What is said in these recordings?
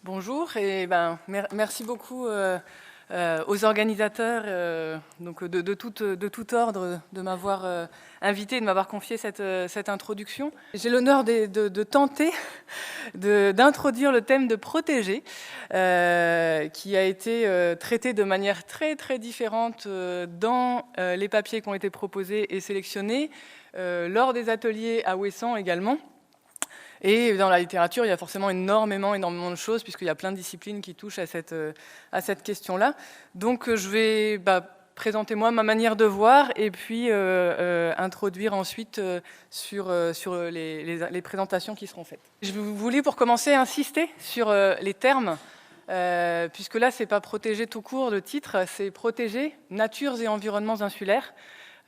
Bonjour et merci beaucoup aux organisateurs donc de tout ordre de m'avoir invité, de m'avoir confié cette introduction. J'ai l'honneur de tenter d'introduire le thème de protéger qui a été traité de manière très très différente dans les papiers qui ont été proposés et sélectionnés, lors des ateliers à Ouessant également. Et dans la littérature, il y a forcément énormément de choses, puisqu'il y a plein de disciplines qui touchent à cette question-là. Donc je vais présenter moi ma manière de voir, et puis introduire ensuite sur les présentations qui seront faites. Je voulais pour commencer insister sur les termes, puisque là c'est pas protéger tout court le titre, c'est protéger natures et environnements insulaires.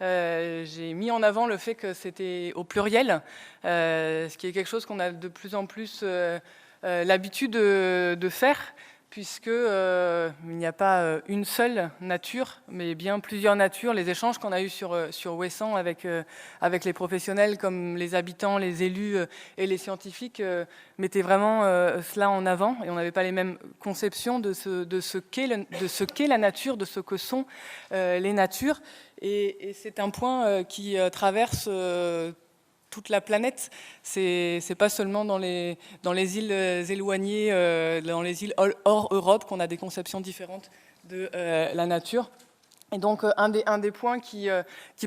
J'ai mis en avant le fait que c'était au pluriel, ce qui est quelque chose qu'on a de plus en plus l'habitude de faire, puisque il n'y a pas une seule nature, mais bien plusieurs natures. Les échanges qu'on a eus sur Ouessant avec les professionnels comme les habitants, les élus et les scientifiques mettaient vraiment cela en avant, et on n'avait pas les mêmes conceptions de ce qu'est la nature, de ce que sont les natures. Et c'est un point qui traverse toute la planète. C'est pas seulement dans les îles éloignées, dans les îles hors Europe qu'on a des conceptions différentes de la nature. Et donc un des points qui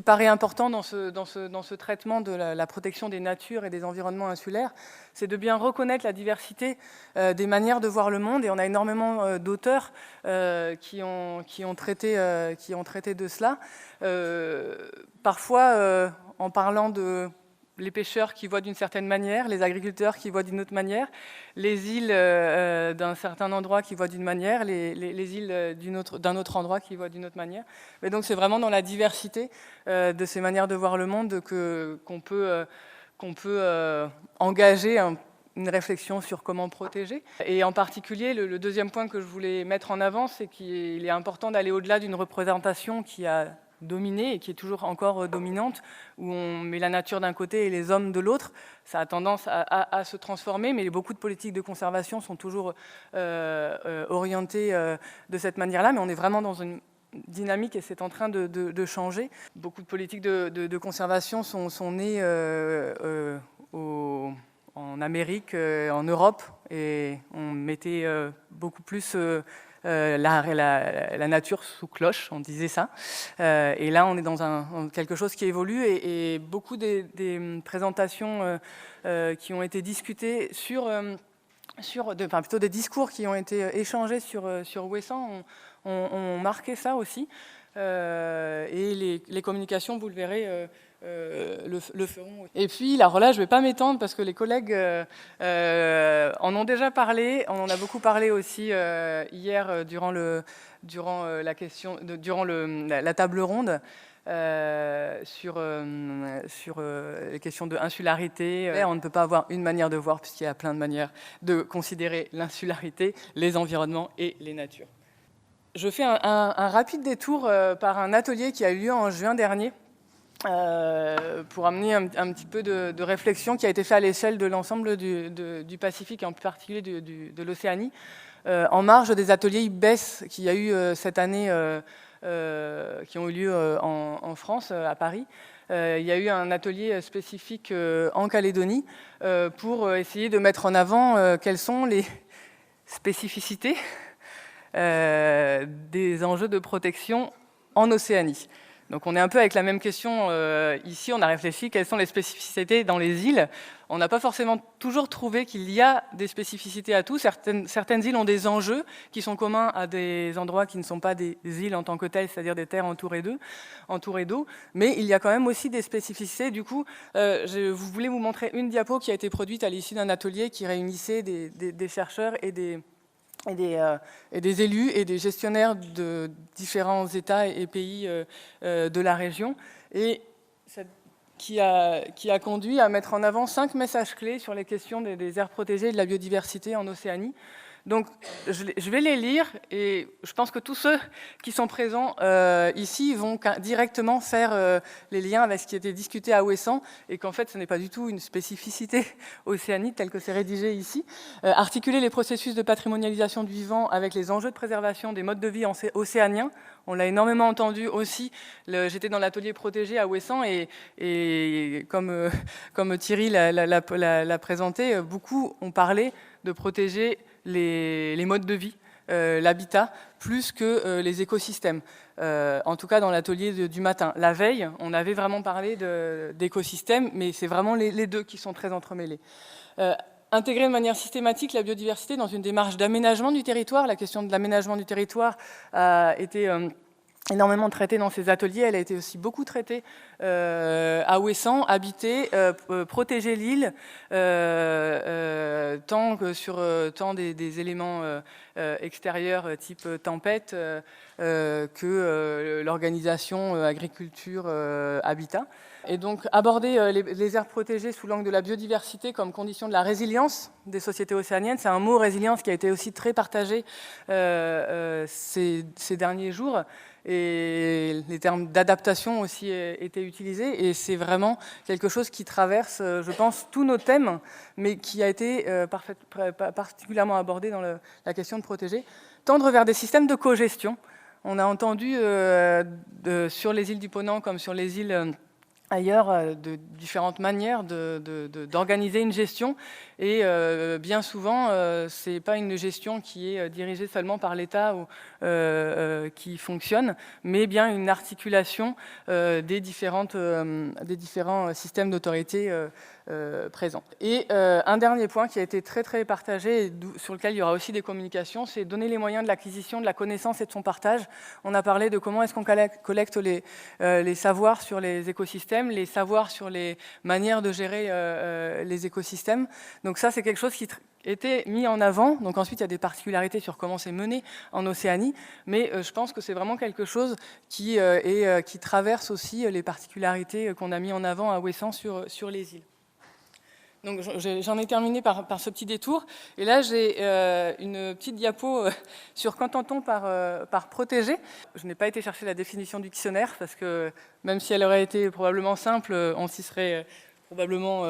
paraît important dans ce traitement de la protection des natures et des environnements insulaires, c'est de bien reconnaître la diversité des manières de voir le monde. Et on a énormément d'auteurs qui ont traité de cela. Parfois en parlant de les pêcheurs qui voient d'une certaine manière, les agriculteurs qui voient d'une autre manière, les îles d'un certain endroit qui voient d'une manière, les îles d'un autre endroit qui voient d'une autre manière. Mais donc c'est vraiment dans la diversité de ces manières de voir le monde qu'on peut engager une réflexion sur comment protéger. Et en particulier, le deuxième point que je voulais mettre en avant, c'est qu'il est important d'aller au-delà d'une représentation qui a dominée et qui est toujours encore dominante, où on met la nature d'un côté et les hommes de l'autre. Ça a tendance à se transformer, mais beaucoup de politiques de conservation sont toujours orientées de cette manière-là, mais on est vraiment dans une dynamique et c'est en train de changer. Beaucoup de politiques de conservation sont nées en Amérique, en Europe, et on mettait beaucoup plus la nature sous cloche, on disait ça. Et là, on est dans quelque chose qui évolue, et beaucoup des présentations qui ont été discutées plutôt des discours qui ont été échangés sur Ouessant ont marqué ça aussi. Et les communications, vous le verrez, le feront. Et puis, alors là, je ne vais pas m'étendre parce que les collègues en ont déjà parlé. On en a beaucoup parlé aussi hier durant la table ronde sur les questions de insularité. On ne peut pas avoir une manière de voir puisqu'il y a plein de manières de considérer l'insularité, les environnements et les natures. Je fais un rapide détour par un atelier qui a eu lieu en juin dernier pour amener un petit peu de réflexion qui a été fait à l'échelle de l'ensemble du Pacifique et en particulier de l'Océanie, en marge des ateliers IBES qu'il y a eu cette année, qui ont eu lieu en France, à Paris. Il y a eu un atelier spécifique en Calédonie pour essayer de mettre en avant quelles sont les spécificités des enjeux de protection en Océanie. Donc on est un peu avec la même question ici. On a réfléchi quelles sont les spécificités dans les îles. On n'a pas forcément toujours trouvé qu'il y a des spécificités à tout. Certaines îles ont des enjeux qui sont communs à des endroits qui ne sont pas des îles en tant que telles, c'est-à-dire des terres entourées d'eau. Mais il y a quand même aussi des spécificités. Du coup, je voulais vous montrer une diapo qui a été produite à l'issue d'un atelier qui réunissait des chercheurs et des élus et des gestionnaires de différents États et pays de la région, et qui a conduit à mettre en avant 5 messages clés sur les questions des aires protégées et de la biodiversité en Océanie. Donc, je vais les lire et je pense que tous ceux qui sont présents ici vont directement faire les liens avec ce qui a été discuté à Ouessant et qu'en fait, ce n'est pas du tout une spécificité océanique telle que c'est rédigé ici. Articuler les processus de patrimonialisation du vivant avec les enjeux de préservation des modes de vie océaniens. On l'a énormément entendu aussi. J'étais dans l'atelier protégé à Ouessant et comme Thierry l'a présenté, beaucoup ont parlé de protéger les modes de vie, l'habitat, plus que les écosystèmes. En tout cas, dans l'atelier du matin. La veille, on avait vraiment parlé d'écosystèmes, mais c'est vraiment les deux qui sont très entremêlés. Intégrer de manière systématique la biodiversité dans une démarche d'aménagement du territoire. La question de l'aménagement du territoire a été énormément traitée dans ces ateliers. Elle a été aussi beaucoup traitée à Ouessant, habiter, protéger l'île, tant des éléments extérieurs type tempête que l'organisation agriculture-habitat. Et donc aborder les aires protégées sous l'angle de la biodiversité comme condition de la résilience des sociétés océaniennes. C'est un mot, résilience, qui a été aussi très partagé ces derniers jours. Et les termes d'adaptation aussi étaient utilisés. Et c'est vraiment quelque chose qui traverse, je pense, tous nos thèmes, mais qui a été particulièrement abordé dans la question de protéger. Tendre vers des systèmes de cogestion. On a entendu sur les îles du Ponant comme sur les îles ailleurs de différentes manières d'organiser une gestion et bien souvent c'est pas une gestion qui est dirigée seulement par l'État ou qui fonctionne, mais bien une articulation des différents systèmes d'autorité présents. Et un dernier point qui a été très très partagé et sur lequel il y aura aussi des communications, c'est donner les moyens de l'acquisition de la connaissance et de son partage. On a parlé de comment est-ce qu'on collecte les savoirs sur les écosystèmes, les savoirs sur les manières de gérer les écosystèmes. Donc ça, c'est quelque chose qui était mis en avant. Donc ensuite, il y a des particularités sur comment c'est mené en Océanie, mais je pense que c'est vraiment quelque chose qui traverse aussi les particularités qu'on a mis en avant à Ouessant sur les îles. Donc j'en ai terminé par ce petit détour. Et là, j'ai une petite diapo sur qu'entend-on par protéger. Je n'ai pas été chercher la définition du dictionnaire, parce que même si elle aurait été probablement simple, on s'y serait probablement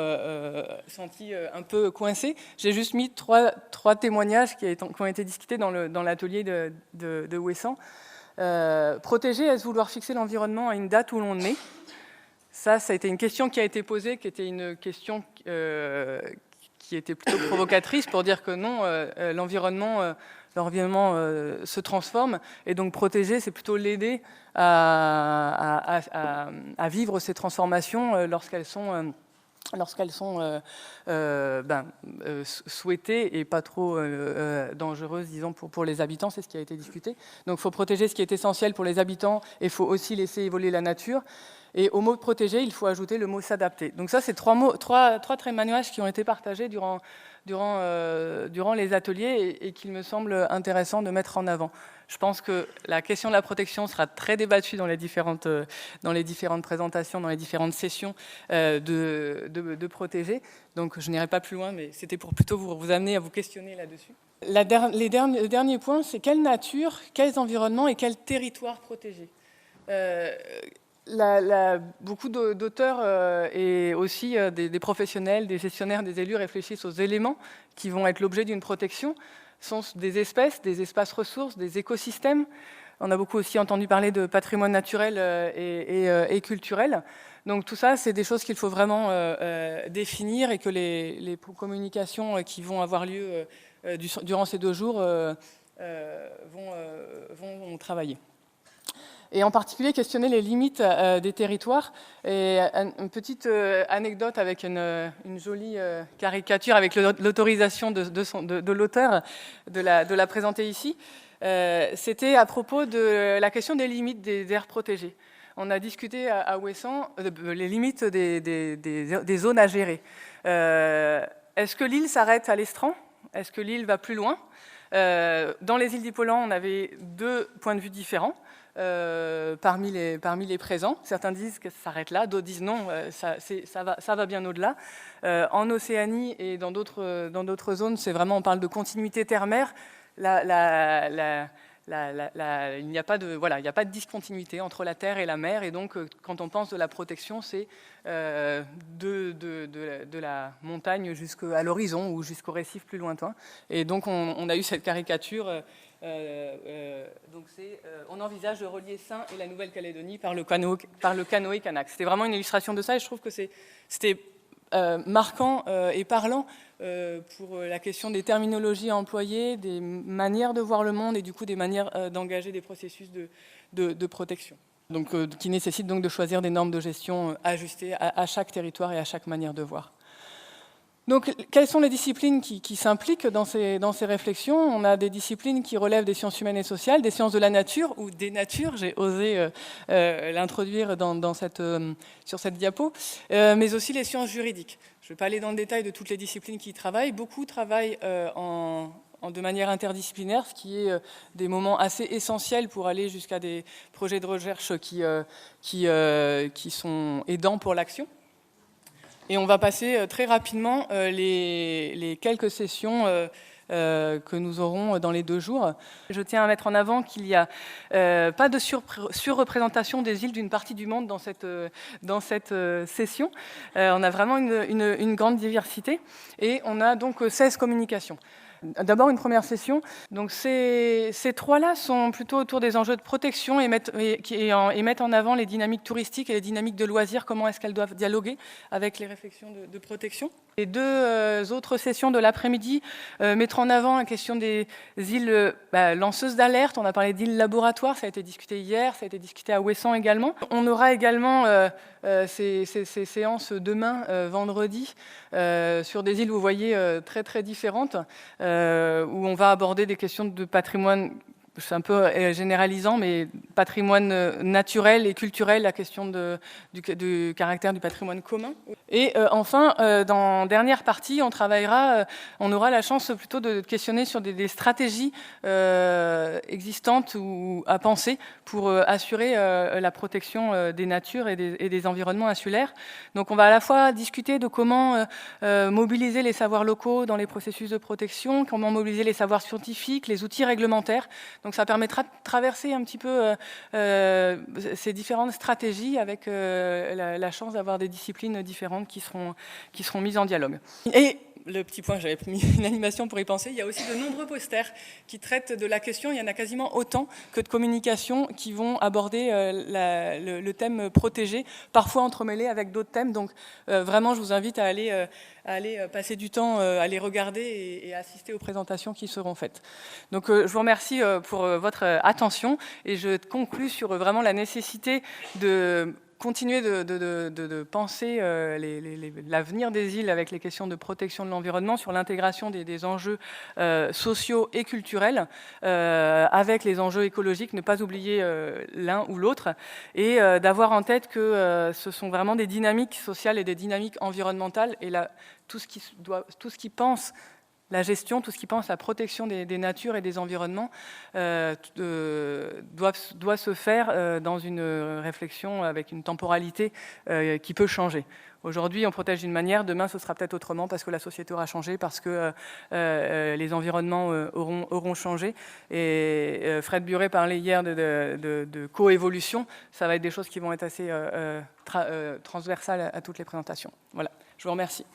senti un peu coincé. J'ai juste mis trois témoignages qui ont été discutés dans l'atelier de Ouessant. Protéger, est-ce vouloir fixer l'environnement à une date où l'on est ? Ça a été une question qui a été posée, qui était une question qui était plutôt provocatrice pour dire que non, l'environnement se transforme et donc protéger, c'est plutôt l'aider à vivre ces transformations lorsqu'elles sont souhaitées et pas trop dangereuses, disons, pour les habitants. C'est ce qui a été discuté. Donc il faut protéger ce qui est essentiel pour les habitants et il faut aussi laisser évoluer la nature. Et au mot protéger, il faut ajouter le mot s'adapter. Donc ça, c'est trois témoignages qui ont été partagés durant les ateliers et qu'il me semble intéressant de mettre en avant. Je pense que la question de la protection sera très débattue dans les différentes présentations, dans les différentes sessions de protéger. Donc je n'irai pas plus loin, mais c'était pour plutôt vous amener à vous questionner là-dessus. Le dernier point, c'est quelle nature, quels environnements et quel territoire protéger. Beaucoup d'auteurs et aussi des professionnels, des gestionnaires, des élus réfléchissent aux éléments qui vont être l'objet d'une protection. Ce sont des espèces, des espaces ressources, des écosystèmes. On a beaucoup aussi entendu parler de patrimoine naturel et culturel. Donc tout ça, c'est des choses qu'il faut vraiment définir et que les communications qui vont avoir lieu durant ces 2 jours vont travailler. Et en particulier questionner les limites des territoires. Et une petite anecdote avec une jolie caricature avec l'autorisation de l'auteur de la présenter ici. C'était à propos de la question des limites des aires protégées. On a discuté à Ouessant les limites des zones à gérer. Est-ce que l'île s'arrête à l'estran ? Est-ce que l'île va plus loin ? Dans les îles d'Hippolent, on avait 2 points de vue différents. parmi les présents. Certains disent que ça s'arrête là, d'autres disent non, ça va bien au-delà. En Océanie et dans d'autres zones, c'est vraiment, on parle de continuité terre-mer. Il n'y a pas de discontinuité entre la terre et la mer, et donc quand on pense de la protection, c'est de la montagne jusqu'à l'horizon ou jusqu'au récif plus lointain. Et donc on a eu cette caricature. On envisage de relier Saint et la Nouvelle-Calédonie par le canoë-kanak. C'était vraiment une illustration de ça, et je trouve que c'était marquant et parlant pour la question des terminologies employées, des manières de voir le monde et du coup des manières d'engager des processus de protection. Donc, qui nécessitent donc de choisir des normes de gestion ajustées à chaque territoire et à chaque manière de voir. Donc, quelles sont les disciplines qui s'impliquent dans ces réflexions? On a des disciplines qui relèvent des sciences humaines et sociales, des sciences de la nature ou des natures, j'ai osé l'introduire sur cette diapo, mais aussi les sciences juridiques. Je ne vais pas aller dans le détail de toutes les disciplines qui y travaillent. Beaucoup travaillent de manière interdisciplinaire, ce qui est des moments assez essentiels pour aller jusqu'à des projets de recherche qui sont aidants pour l'action. Et on va passer très rapidement les quelques sessions que nous aurons dans les 2 jours. Je tiens à mettre en avant qu'il n'y a pas de surreprésentation des îles d'une partie du monde dans cette session. On a vraiment une grande diversité et on a donc 16 communications. D'abord, une première session. Donc, ces 3-là sont plutôt autour des enjeux de protection et mettent en avant les dynamiques touristiques et les dynamiques de loisirs, comment est-ce qu'elles doivent dialoguer avec les réflexions de protection. Les 2 autres sessions de l'après-midi mettront en avant la question des îles lanceuses d'alerte. On a parlé d'îles laboratoires, ça a été discuté hier, ça a été discuté à Ouessant également. On aura également ces séances demain, vendredi, sur des îles, vous voyez, très très différentes, où on va aborder des questions de patrimoine, c'est un peu généralisant, mais patrimoine naturel et culturel, la question du caractère du patrimoine commun. Et enfin, dans dernière partie, on aura la chance plutôt de questionner sur des stratégies existantes ou à penser pour assurer la protection des natures et des environnements insulaires. Donc on va à la fois discuter de comment mobiliser les savoirs locaux dans les processus de protection, comment mobiliser les savoirs scientifiques, les outils réglementaires. Donc ça permettra de traverser un petit peu ces différentes stratégies avec la chance d'avoir des disciplines différentes qui seront mises en dialogue. Et le petit point, j'avais mis une animation pour y penser, il y a aussi de nombreux posters qui traitent de la question, il y en a quasiment autant que de communications qui vont aborder le thème protégé, parfois entremêlé avec d'autres thèmes. Donc vraiment, je vous invite à aller passer du temps à les regarder et assister aux présentations qui seront faites. Donc je vous remercie pour votre attention et je conclus sur vraiment la nécessité de continuer de penser l'avenir des îles avec les questions de protection de l'environnement, sur l'intégration des enjeux sociaux et culturels avec les enjeux écologiques, ne pas oublier l'un ou l'autre, et d'avoir en tête que ce sont vraiment des dynamiques sociales et des dynamiques environnementales, et là, tout ce qui pense la gestion, tout ce qui pense la protection des natures et des environnements doit se faire dans une réflexion avec une temporalité qui peut changer. Aujourd'hui, on protège d'une manière, demain, ce sera peut-être autrement parce que la société aura changé, parce que les environnements auront changé. Et Fred Buret parlait hier de coévolution. Ça va être des choses qui vont être assez transversales à toutes les présentations. Voilà, je vous remercie.